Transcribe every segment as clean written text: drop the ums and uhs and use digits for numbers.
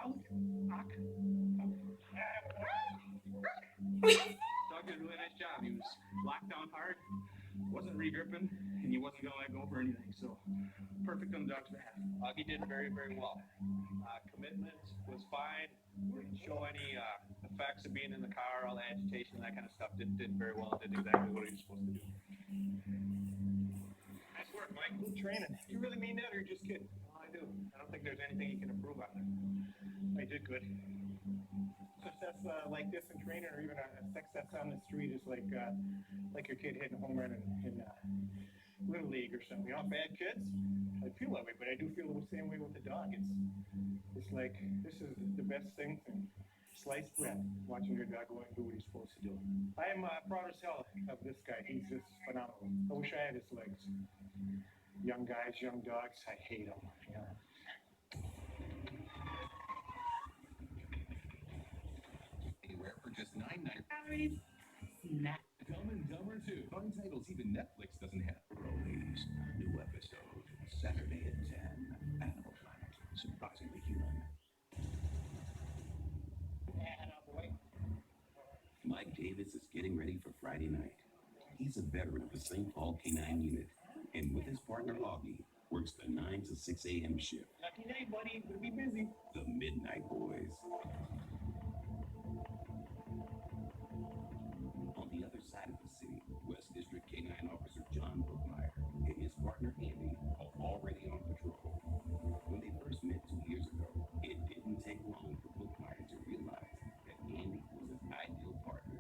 Dawg? Dawg did a really nice job. He was locked down hard, wasn't re-gripping, and he wasn't going to let go for anything. So perfect on the Dawg's behalf. He did very, very well. Commitment was fine. Didn't show any effects of being in the car, all the agitation, that kind of stuff. Did very well. Did exactly what he was supposed to do. Nice work, Mike. Good training. Do you really mean that, or are you just kidding? Well, I do. I don't think there's anything you can improve on. I did good. Success like this in training, or even a success on the street, is like your kid hitting a home run in Little League or something. You know, bad kids, I feel that way, but I do feel the same way with the Dawg. It's like, this is the best thing from sliced bread, watching your dog go and do what he's supposed to do. I am proud as hell of this guy. He's just phenomenal. I wish I had his legs. Young guys, young dogs, I hate them. Yeah. Anywhere for just $9.99. Snap. Dumb and Dumber 2. Fun titles even Netflix doesn't have. Rollies. New episode. Saturday at 10. Animal Planet. Surprisingly human. Mike Davis is getting ready for Friday night. He's a veteran of the St. Paul K-9 unit, and with his partner Augie, works the 9 to 6 a.m. shift. Lucky night, buddy. We'll be busy. The Midnight Boys. On the other side of the city, West District K-9 Officer John Bookmeyer and his partner Andy are already on patrol. When they first met 2 years ago, it didn't take long for Bookmeyer to realize that Andy was his ideal partner.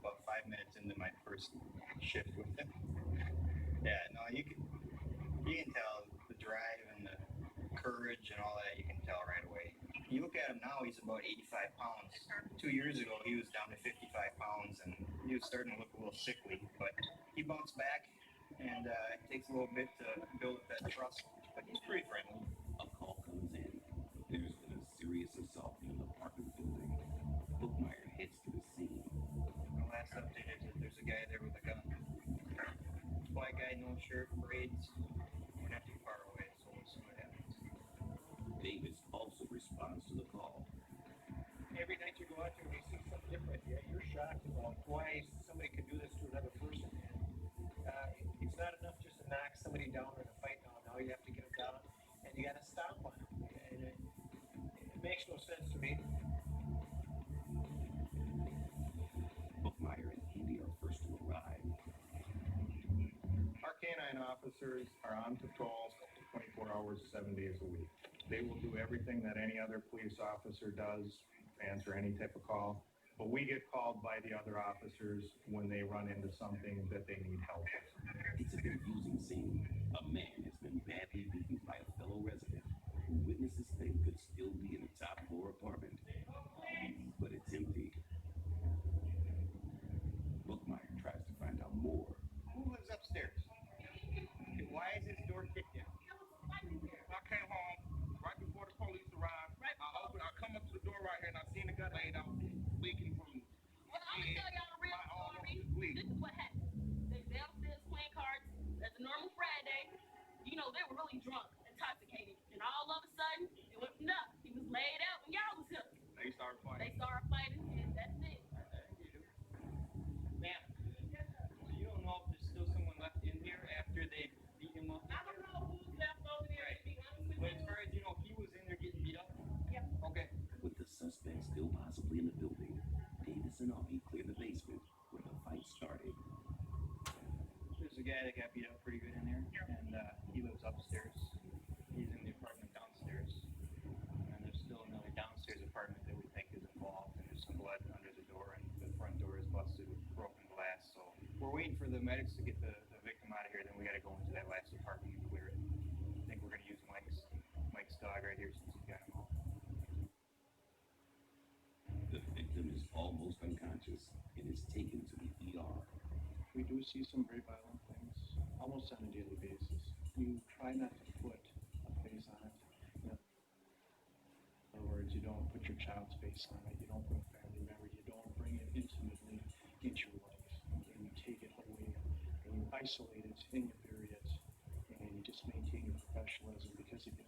About 5 minutes into my first shift with him. Yeah, no, you can tell the drive and the courage and all that. You can tell right away. You look at him now; he's about 85 pounds. 2 years ago, he was down to 55 pounds, and he was starting to look a little sickly. But he bounced back, and it takes a little bit to build that trust. But he's pretty friendly. A call comes in. There's been a serious assault in an apartment building. Bookmeyer heads to the scene. The last update is that there's a guy there with a gun. White guy, no shirt, braids. We're not too far away, so we'll see what happens. Davis also responds to the call. Every night you go out there and you see something different. Yeah, you're shocked about why somebody could do this to another person. It's not enough just to knock somebody down in a fight down. Now you have to get them down, and you got to stomp on them. And it makes no sense to me. Bookmeyer and Andy are first to arrive. Our canine officers are on patrol 24 hours, 7 days a week. They will do everything that any other police officer does, answer any type of call. But we get called by the other officers when they run into something that they need help with. It's a confusing scene. A man has been badly beaten by a fellow resident who witnesses things could still be in a top floor apartment. But it's empty. Bookmeyer tries to find out more. Who lives upstairs? And why is his door kicked in? I came home right before the police arrived. I come up to the door right here and I seen the guy laid out, leaking from. Well, I'm gonna tell y'all a real story. This is what happened. They downstairs playing cards. That's a normal Friday. You know, they were really drunk, intoxicated, and all of a sudden, it went nuts. He was laid out when y'all was here. They started fighting. They started fighting, and that's it. Ma'am, so you don't know if there's still someone left in here after they beat him up? I don't know who's left over there. To be honest with But you. as far as you know, he was in there getting beat up? Yeah. Okay. With the suspect still possibly in the building, Davis and Augie clear the basement where the fight started. There's a guy that got beat up pretty good in there, and he lives upstairs. He's in the apartment downstairs. And there's still another downstairs apartment that we think is involved, and there's some blood under the door, and the front door is busted with broken glass. So we're waiting for the medics to get the victim out of here, then we got to go into that last apartment and clear it. I think we're going to use Mike's dog right here since he's got him all. The victim is almost unconscious and is taken to the ER. We do see some very violent things almost on a daily basis. You try not to put a face on it. In other words, you don't put your child's face on it. You don't put a family member. You don't bring it intimately into your life. And you take it away and you isolate it and you bury it. And you just maintain your professionalism, because if you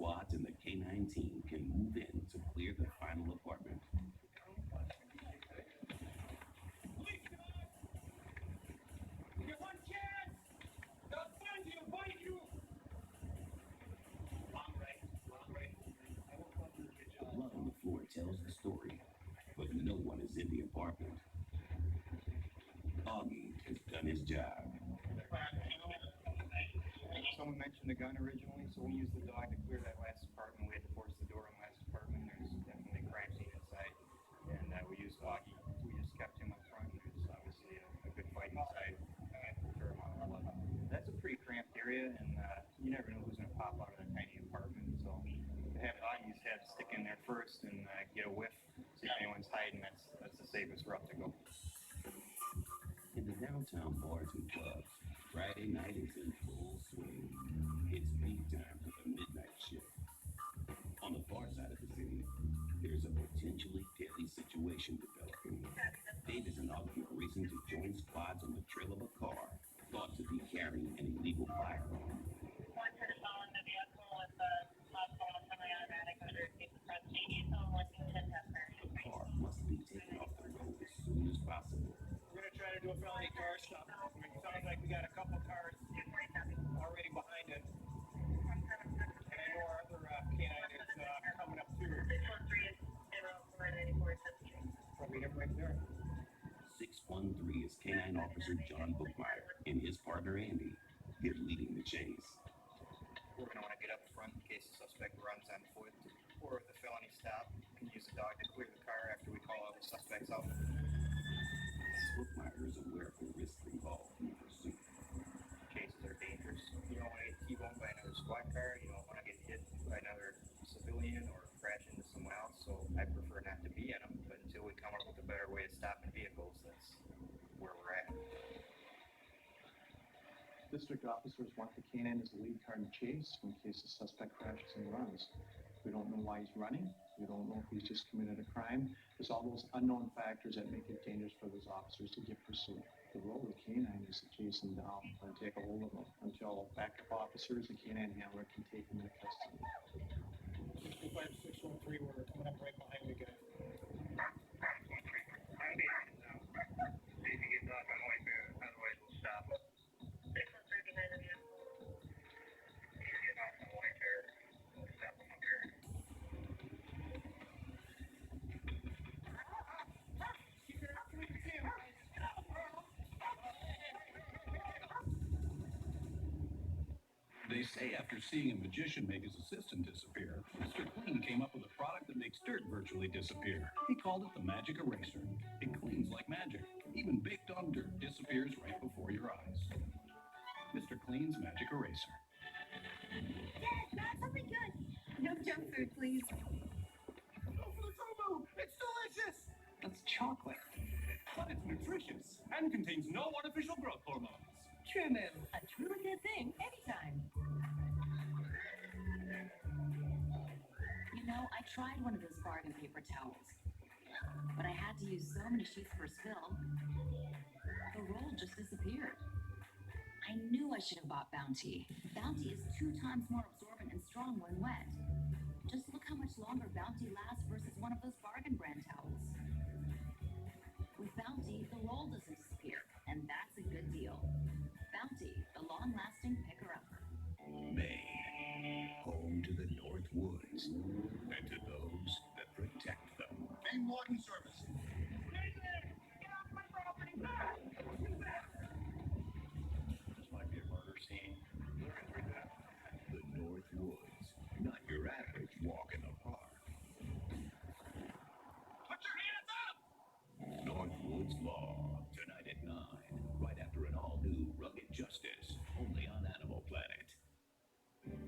squads and the K9 team can move in to clear the final apartment. You want chance? They'll find you, bite you. Long right. The blood on the floor tells the story, but no one is in the apartment. Augie has done his job. Someone mentioned a gun originally, so we used the dog to clear that last apartment. We had to force the door on the last apartment. There's definitely a crime scene inside, and we used Augie. We just kept him up front. There's obviously a good fight inside. Fair amount of blood. That's a pretty cramped area, and you never know who's going to pop out of that tiny apartment. So to have Augie's head stick in there first and get a whiff, see if anyone's hiding, that's the safest route to go. In the downtown bars and clubs, Friday night is in full swing. It's peak time for the midnight shift. On the far side of the city, there's a potentially deadly situation developing. Dave and Augie are racing to join squads on the trail of a car thought to be carrying an illegal firearm. One person on the vehicle with a small semi-automatic under cases from Washington Pepper. The car must be taken off the road as soon as possible. We're gonna try to do a felony car stop. It sounds like we got a couple cars already behind it. And I know our other canine is coming up too. 613-0494-17. Probably him right there. 613 is K9 Officer John Bookmeyer and his partner Andy. They're leading the chase. We're going to want to get up front in case the suspect runs on foot, or if the felony stop, we can use the dog to clear the car after we call all the suspects out. Bookmeyer is aware of the risks involved in the pursuit. Cases are dangerous. You don't want to get T-boned by another squad car. You don't want to get hit by another civilian or crash into someone else. So I prefer not to be in them. But until we come up with a better way of stopping vehicles, that's where we're at. District officers want the canine as a lead car in the chase in case the suspect crashes and runs. We don't know why he's running. We don't know if he's just committed a crime. There's all those unknown factors that make it dangerous for those officers to get pursued. The role of the canine is to chase him down and take a hold of him until backup officers and canine handler can take him into custody. 625, 613, we're coming up right behind you guys. Otherwise, we'll stop. 613 behind the vehicle. Get off the white bear. We'll stop him up here. They say after seeing a magician make his assistant disappear, Mr. Clean came up with a product that makes dirt virtually disappear. He called it the Magic Eraser. It cleans like magic. Even baked on dirt disappears right before your eyes. Mr. Clean's Magic Eraser. Dad, grab something good. No junk food, please. It's delicious! That's chocolate. But it's nutritious and contains no artificial growth hormones. Trim him. A truly good thing anytime. You know, I tried one of those bargain paper towels, but I had to use so many sheets per spill. The roll just disappeared. I knew I should have bought Bounty. Bounty is 2 times more absorbent and strong when wet. Just look how much longer Bounty lasts versus one of those bargain brand towels. With Bounty, the roll doesn't disappear, and that's a good deal. Bounty, the long-lasting picker-upper. Maine, home to the North Woods, and to those that protect them. Main logging service. Get off my property. This might be a murder scene. The North Woods, not your average walk in the park. Put your hands up! North Woods Law, tonight at 9, right after an all-new Rugged Justice, only on Animal Planet.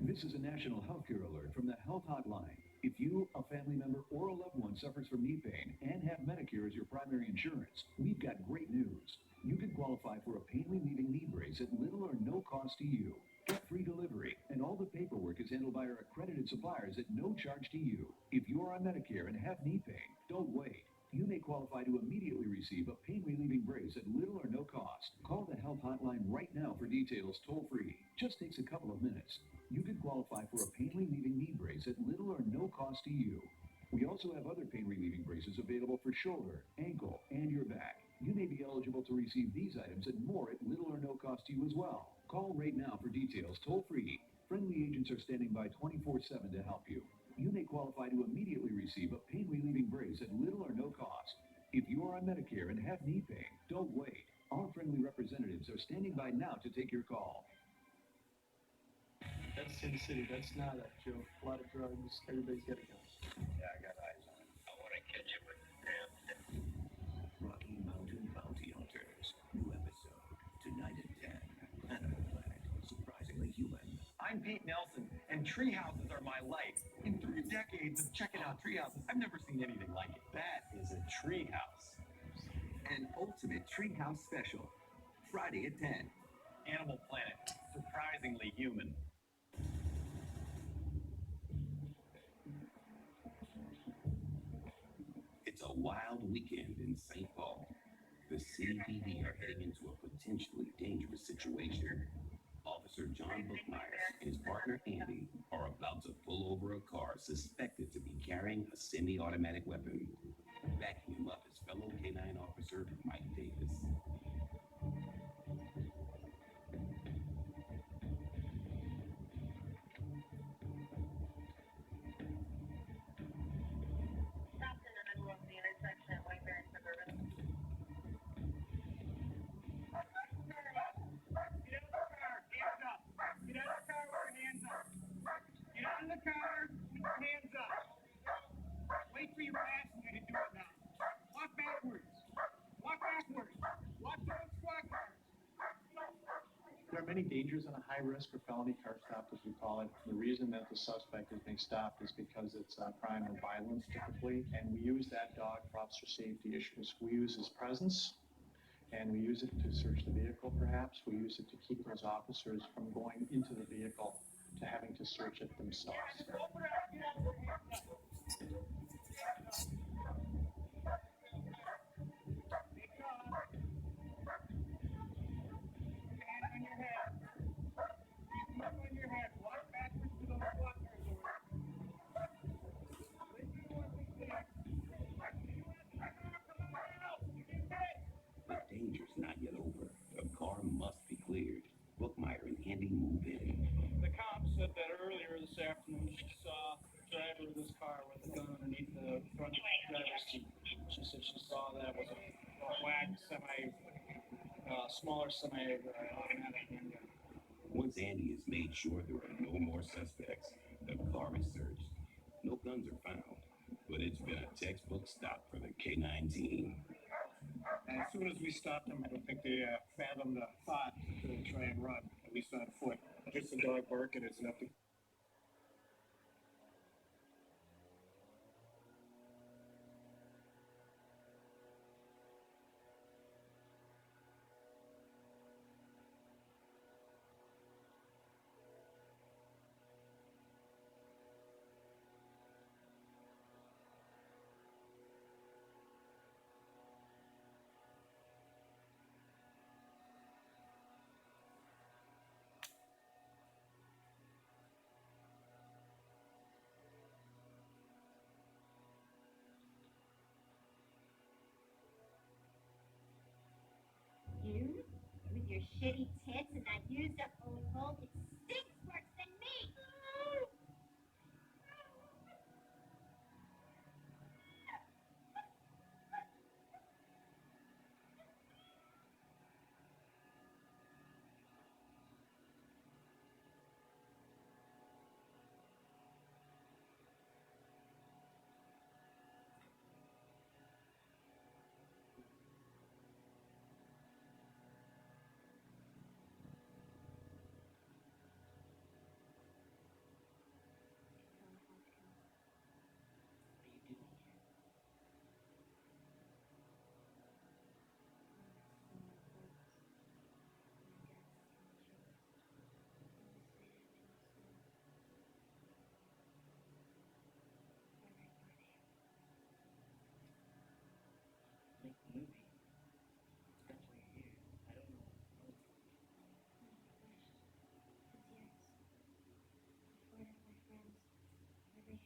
This is a national healthcare alert from the Health Hotline. If you, a family member, or a loved one suffers from knee pain and have Medicare as your primary insurance, we've got great news. You can qualify for a pain-relieving knee brace at little or no cost to you. Get free delivery, and all the paperwork is handled by our accredited suppliers at no charge to you. If you're on Medicare and have knee pain, don't wait. You may qualify to immediately receive a pain-relieving brace at little or no cost. Call the health hotline right now for details toll-free. Just takes a couple of minutes. You could qualify for a pain-relieving knee brace at little or no cost to you. We also have other pain-relieving braces available for shoulder, ankle, and your back. You may be eligible to receive these items and more at little or no cost to you as well. Call right now for details toll-free. Friendly agents are standing by 24/7 to help you. You may qualify to immediately receive a pain-relieving brace at little or no cost. If you are on Medicare and have knee pain, don't wait. Our friendly representatives are standing by now to take your call. That's Sin City. That's not a joke. A lot of drugs. Everybody's got a gun. Yeah, I got eyes on it. I want to catch you with Rocky Mountain Bounty Hunters. New episode. Tonight at 10. Animal Planet. Surprisingly human. I'm Pete Nelson, and tree houses are my life. In 3 decades of checking out tree houses, I've never seen anything like it. That is a tree house. An ultimate tree house special. Friday at 10. Animal Planet, surprisingly human. It's a wild weekend in St. Paul. The CPD are heading into a potentially dangerous situation. Officer John Bookmeyer and his partner Andy are about to pull over a car suspected to be carrying a semi-automatic weapon. Backing him up is fellow K9 officer Mike Davis. Stopped in the middle of the intersection at Whiteberry and Suburban. Get out of the car with your hands up. Get out of the car with your hands up. Wait for your passenger to do it now. Walk backwards. Walk backwards. Watch those squad cars. There are many dangers in a high-risk or felony car stop, as we call it. The reason that the suspect is being stopped is because it's crime or violence, typically, and we use that dog for officer safety issues. We use his presence, and we use it to search the vehicle, perhaps. We use it to keep those officers from going into the vehicle to having to search it themselves. Open it up. Get out of the hands up. Take off. Hand on your head. Keep one on your head. Walk backwards to those squad cars over there. Listen to what we say. The danger's not yet over. The car must be cleared. Bookmeyer and Andy move in. The cop said that earlier this afternoon she saw the driver of this car with a gun underneath the front driver's seat. She said she saw that was a wag smaller semi-automatic handgun. Once Andy has made sure there are no more suspects, the car is searched. No guns are found, but it's been a textbook stop for the K9 team. And as soon as we stopped them, I don't think they fathomed the thought to try and run, at least on foot. Just a dog barking is enough to... You, with your shitty tits and that used up old cold, it stinks worse than me.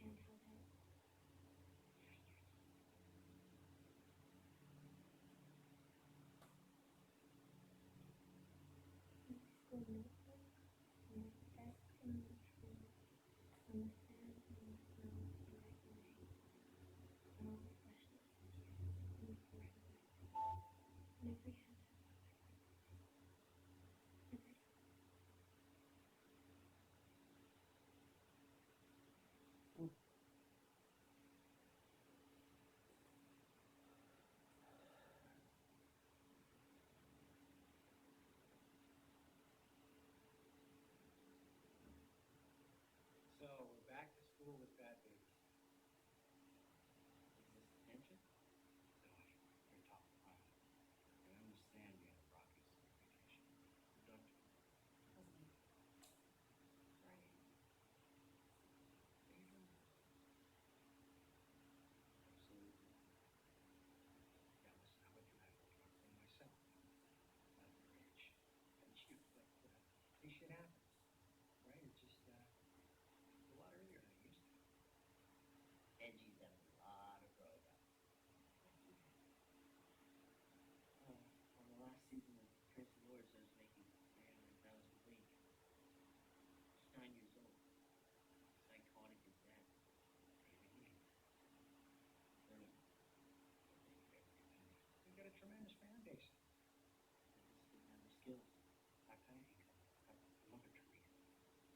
handheld it. My school notebook, on my desk in the room, on the fan in the snow throughout the night, and all the freshness of tears in the forehead, and every handheld every So we're back to school with bad babies. Is this detention? Gosh, you're top of class. I understand you had a rocky summer vacation. Don't you? Wasn't it? Right. Absolutely. Yeah, listen, how about you have a drug thing myself? At your age. And you, but this shit happens, right? It's just, a lot earlier than it used to. Edgy's having a lot of growing up. On the last season of Prince of Wars, I was making $300,000 a week. She's 9 years old. Psychotic as that. Learning. You got a tremendous fan base. I just didn't have the skills. That kind of income. Look at Teresa.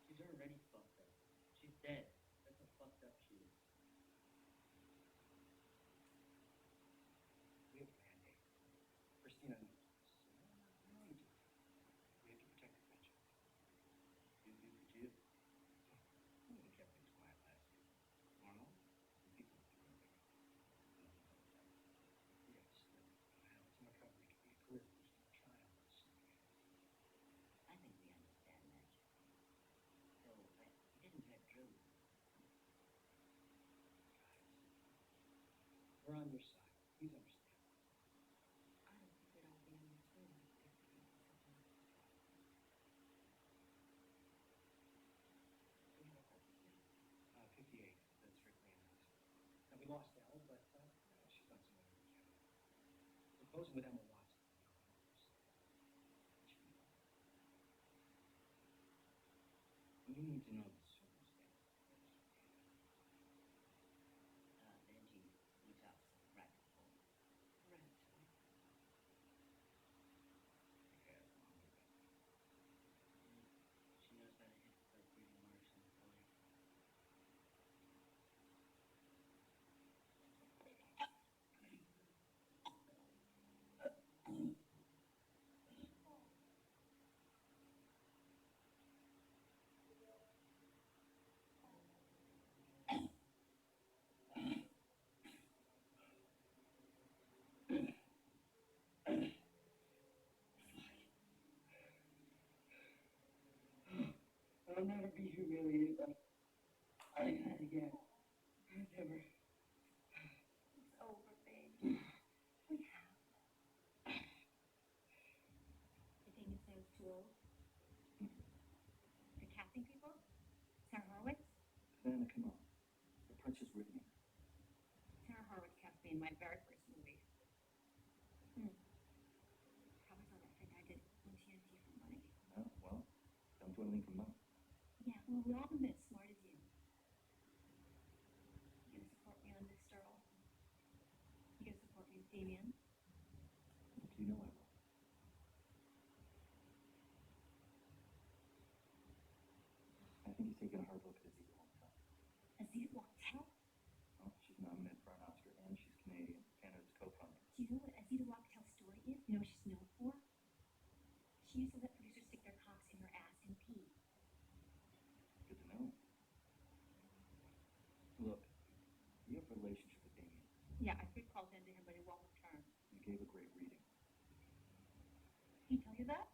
She's already fucked up. She's dead. That's how fucked up she is. We have a mandate. Christina knows this. I know you do. We have to protect the pension. You do for you. We kept things quiet last year. Arnold, the people of the building. Yes, well, some recovery can be a career boost for a child. I think we understand that. So, I didn't have Joe. We're on your side. Please understand. I don't think we'd all be in this room if we didn't have such a We have a couple, yeah. 58, that's strictly in-house. Now, we lost Elle, but she's done some other work. We're closing with Emma Watson. You need to know the circumstances. Benji needs out some practical. Right. Okay, that's mom. She knows how to hit the breathing marks in the body. I'll never be humiliated like that again. Never. It's over, babe. We have. You think it sounds too old? The casting people? Sarah Horowitz? Savannah, come on. The punch is written. Sarah Horowitz cast me in my very first movie. How was all that thing I did on TNT for money? Oh, well, don't do anything for money. Yeah, well, we all haven't been as smart as you. You gonna support me on this, Sterl? You gonna support me with Damien? You know I will. I think he's taking a hard look at Aziza Wongtel. Aziza Wongtel? Well, she's nominated for an Oscar, and she's Canadian. Canada's co-founder. Do you know what Aziza Wongtel's story is? You know what she's known for? She used to let producers stick their cocks in her ass and pee. Good to know. Look, you have a relationship with Damien. Yeah, I freak called into him, but he won't return. You gave a great reading. He tell you that?